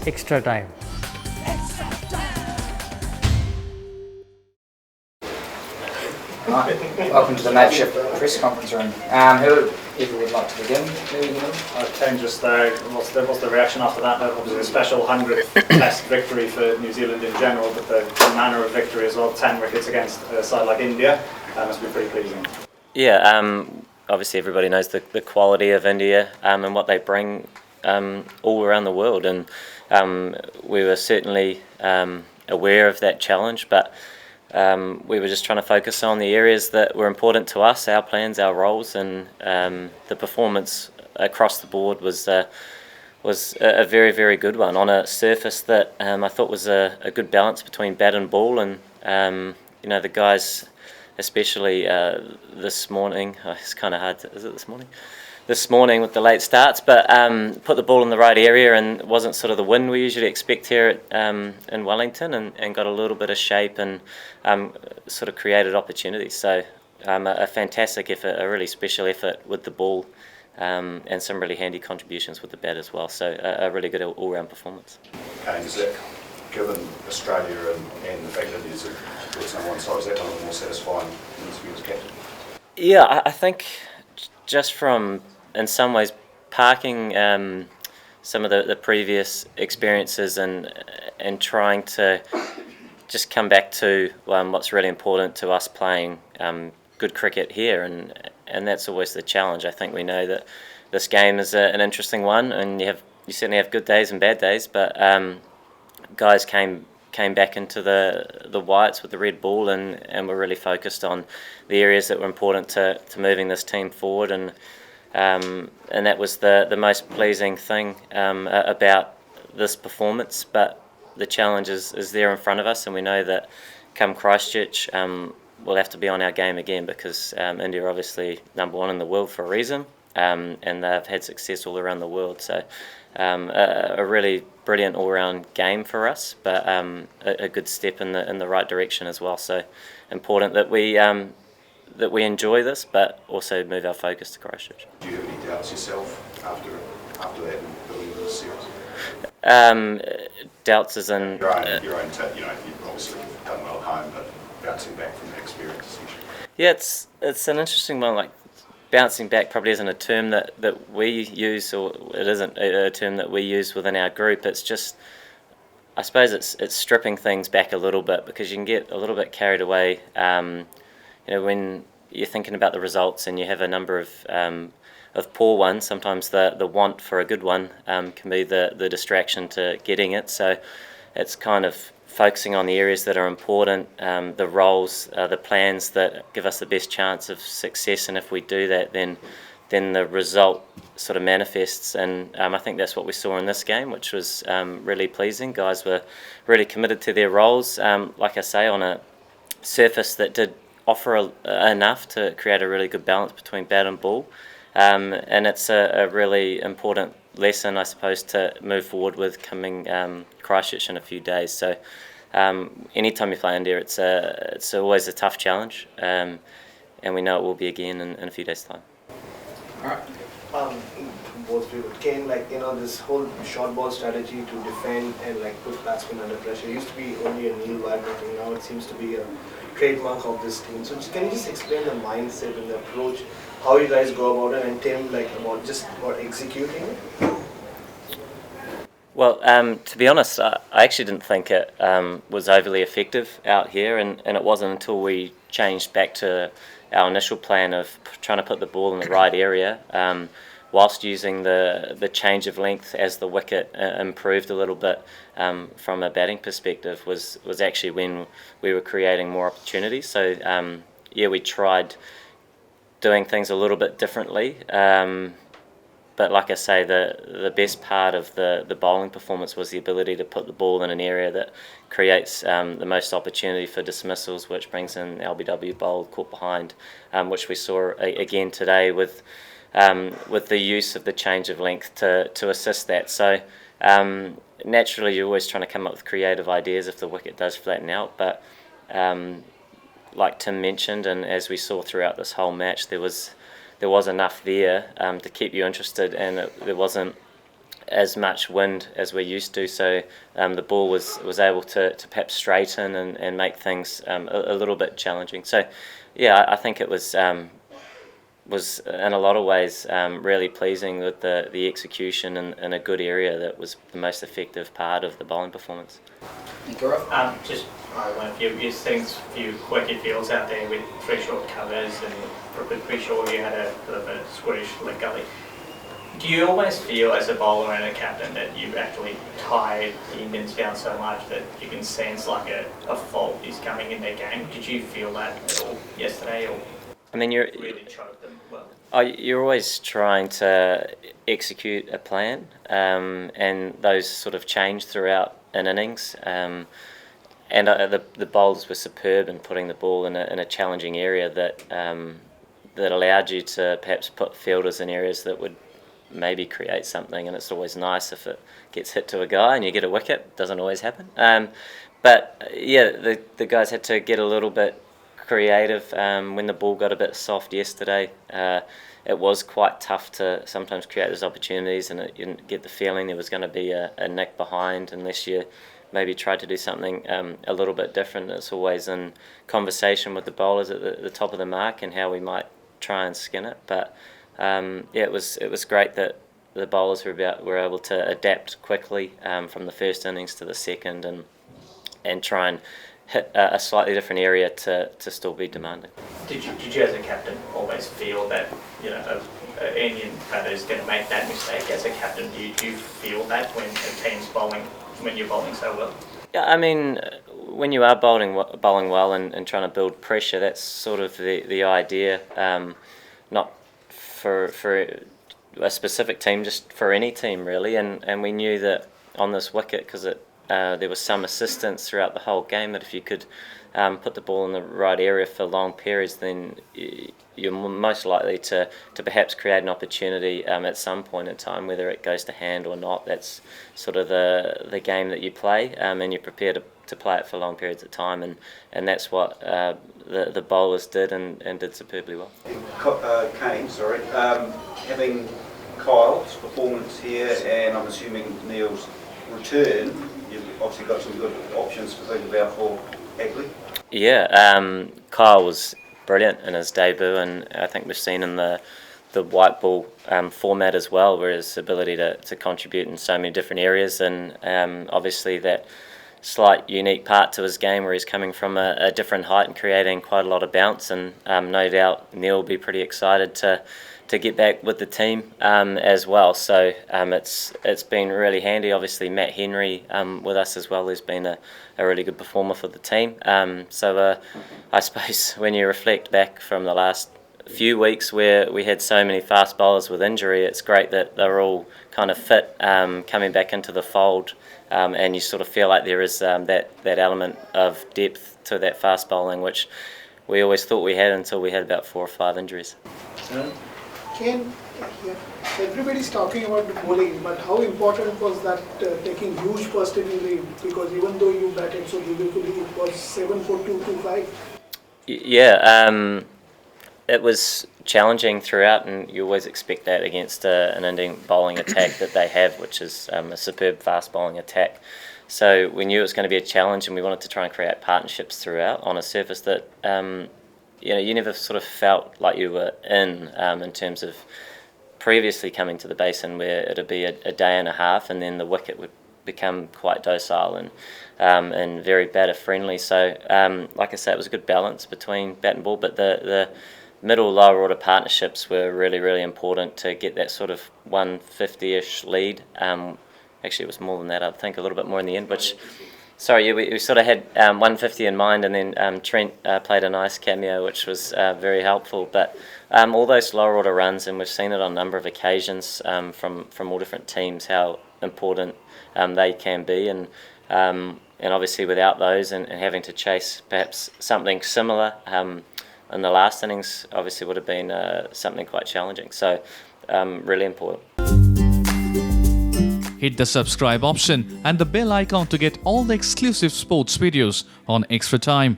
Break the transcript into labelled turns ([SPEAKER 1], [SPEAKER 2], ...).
[SPEAKER 1] extra time.
[SPEAKER 2] Welcome to the night shift press conference room. Whoever would like to begin?
[SPEAKER 3] Kane, just what's the reaction after that? Obviously a special 100th Test victory for New Zealand in general, but the manner of victory as well, 10 wickets against a side like India, must be pretty pleasing.
[SPEAKER 4] Yeah, obviously everybody knows the quality of India and what they bring all around the world, and we were certainly aware of that challenge, but we were just trying to focus on the areas that were important to us, our plans, our roles, and the performance across the board was a very, very good one on a surface that I thought was a good balance between bat and ball, and the guys, especially this morning, it's kind of hard is it this morning? This morning with the late starts, but put the ball in the right area, and it wasn't sort of the wind we usually expect here in Wellington, and got a little bit of shape and sort of created opportunities. So a fantastic effort, a really special effort with the ball, and some really handy contributions with the bat as well. So a really good all-round performance.
[SPEAKER 5] Kane, is that, given Australia and the fact that there's a on one side, is that a little more satisfying as captain?
[SPEAKER 4] Yeah, I think just from, in some ways, parking some of the previous experiences and trying to just come back to what's really important to us, playing good cricket here, and that's always the challenge. I think we know that this game is an interesting one, and you certainly have good days and bad days, but guys came back into the whites with the red ball, and were really focused on the areas that were important to moving this team forward, and that was the most pleasing thing about this performance. But the challenge is there in front of us, and we know that come Christchurch we'll have to be on our game again, because India are obviously number one in the world for a reason, and they've had success all around the world. So a really brilliant all-round game for us, but a good step in the right direction as well. So important that we enjoy this, but also move our focus to Christchurch.
[SPEAKER 5] Do you have any doubts yourself after that and building this series?
[SPEAKER 4] Doubts as in
[SPEAKER 5] your own you've obviously done well at home, but bouncing back from that experience essentially.
[SPEAKER 4] Yeah, it's an interesting one. Like, bouncing back probably isn't a term that we use, or it isn't a term that we use within our group. It's just, I suppose it's stripping things back a little bit, because you can get a little bit carried away when you're thinking about the results and you have a number of poor ones. Sometimes the want for a good one can be the distraction to getting it. So it's kind of focusing on the areas that are important, the roles, the plans that give us the best chance of success, and if we do that, then the result sort of manifests. And I think that's what we saw in this game, which was really pleasing. Guys were really committed to their roles, like I say, on a surface that did offer enough to create a really good balance between bat and ball, and it's a really important lesson, I suppose, to move forward with coming Christchurch in a few days. So anytime you play India, it's always a tough challenge, and we know it will be again in a few days' time.
[SPEAKER 2] All right.
[SPEAKER 6] Both of you, Kane, this whole short ball strategy to defend and put batsmen under pressure used to be only a Neil Wagner thing. Now it seems to be a trademark of this team. So can you just explain the mindset and the approach, how you guys go about it, and Tim, about executing it?
[SPEAKER 4] Well, to be honest, I actually didn't think it was overly effective out here, and it wasn't until we changed back to our initial plan of trying to put the ball in the right area, whilst using the change of length as the wicket improved a little bit from a batting perspective, was actually when we were creating more opportunities. So we tried doing things a little bit differently. But like I say, the best part of the bowling performance was the ability to put the ball in an area that creates the most opportunity for dismissals, which brings in LBW bowled, caught behind, which we saw again today with the use of the change of length to assist that. So naturally, you're always trying to come up with creative ideas if the wicket does flatten out. But like Tim mentioned, and as we saw throughout this whole match, there was enough there to keep you interested, and there wasn't as much wind as we're used to, so the ball was able to perhaps straighten and make things a little bit challenging. So yeah, I think it was in a lot of ways really pleasing with the execution in a good area that was the most effective part of the bowling performance.
[SPEAKER 1] Just one few things, a few quirky fields out there with 3 short covers, and pretty sure you had a bit of a squish leg gully. Do you always feel as a bowler and a captain that you've actually tied the Indians down so much that you can sense like a fault is coming in their game? Did you feel that at all yesterday, or
[SPEAKER 4] I mean, you're
[SPEAKER 1] really choked them well?
[SPEAKER 4] You're always trying to execute a plan, and those sort of change throughout an innings. And the bowlers were superb in putting the ball in a challenging area that allowed you to perhaps put fielders in areas that would maybe create something. And it's always nice if it gets hit to a guy and you get a wicket. Doesn't always happen. But yeah, the guys had to get a little bit creative when the ball got a bit soft yesterday. It was quite tough to sometimes create those opportunities, and you didn't get the feeling there was going to be a nick behind unless you maybe tried to do something a little bit different. It's always in conversation with the bowlers at the top of the mark and how we might try and skin it. But yeah, it was great that the bowlers were able to adapt quickly from the first innings to the second and try and hit a slightly different area to still be demanding.
[SPEAKER 1] Did you as a captain always feel that an Indian batter is going to make that mistake as a captain? Do you feel that when a team's bowling, when you're bowling so well?
[SPEAKER 4] Yeah, I mean, when you are bowling well and trying to build pressure, that's sort of the idea. Not for a specific team, just for any team really. And we knew that on this wicket, because there was some assistance throughout the whole game, that if you could put the ball in the right area for long periods, then you're most likely to perhaps create an opportunity at some point in time, whether it goes to hand or not. That's sort of the game that you play, and you're prepared to play it for long periods of time, and that's what the bowlers did and did superbly well.
[SPEAKER 7] Kane, having Kyle's performance here, and I'm assuming Neil's return, you've obviously got some good options to think about for Hagley.
[SPEAKER 4] Yeah, Kyle was brilliant in his debut, and I think we've seen in the white ball format as well, where his ability to contribute in so many different areas, and obviously that slight unique part to his game where he's coming from a different height and creating quite a lot of bounce, and no doubt Neil will be pretty excited to get back with the team as well. So it's been really handy. Obviously Matt Henry with us as well, who's been a really good performer for the team. So I suppose when you reflect back from the last few weeks where we had so many fast bowlers with injury, it's great that they're all kind of fit coming back into the fold, and you sort of feel like there is that element of depth to that fast bowling, which we always thought we had until we had about 4 or 5 injuries.
[SPEAKER 8] Kane, everybody's talking about the bowling, but how important was that taking huge first inning lead? Because even though you batted so beautifully, it was 7 for 225.
[SPEAKER 4] Yeah, it was challenging throughout, and you always expect that against an Indian bowling attack that they have, which is a superb fast bowling attack. So we knew it was going to be a challenge, and we wanted to try and create partnerships throughout on a surface that you never sort of felt like you were in terms of previously coming to the basin, where it'd be a day and a half, and then the wicket would become quite docile and very batter friendly. So like I say, it was a good balance between bat and ball, but the middle lower order partnerships were really, really important to get that sort of 150-ish lead. Actually it was more than that, I think, a little bit more in the end, which we sort of had 150 in mind, and then Trent played a nice cameo, which was very helpful. But all those lower order runs, and we've seen it on a number of occasions from all different teams, how important they can be, and obviously without those and having to chase perhaps something similar in the last innings, obviously would have been something quite challenging. So really important.
[SPEAKER 9] Hit the subscribe option and the bell icon to get all the exclusive sports videos on Extra Time.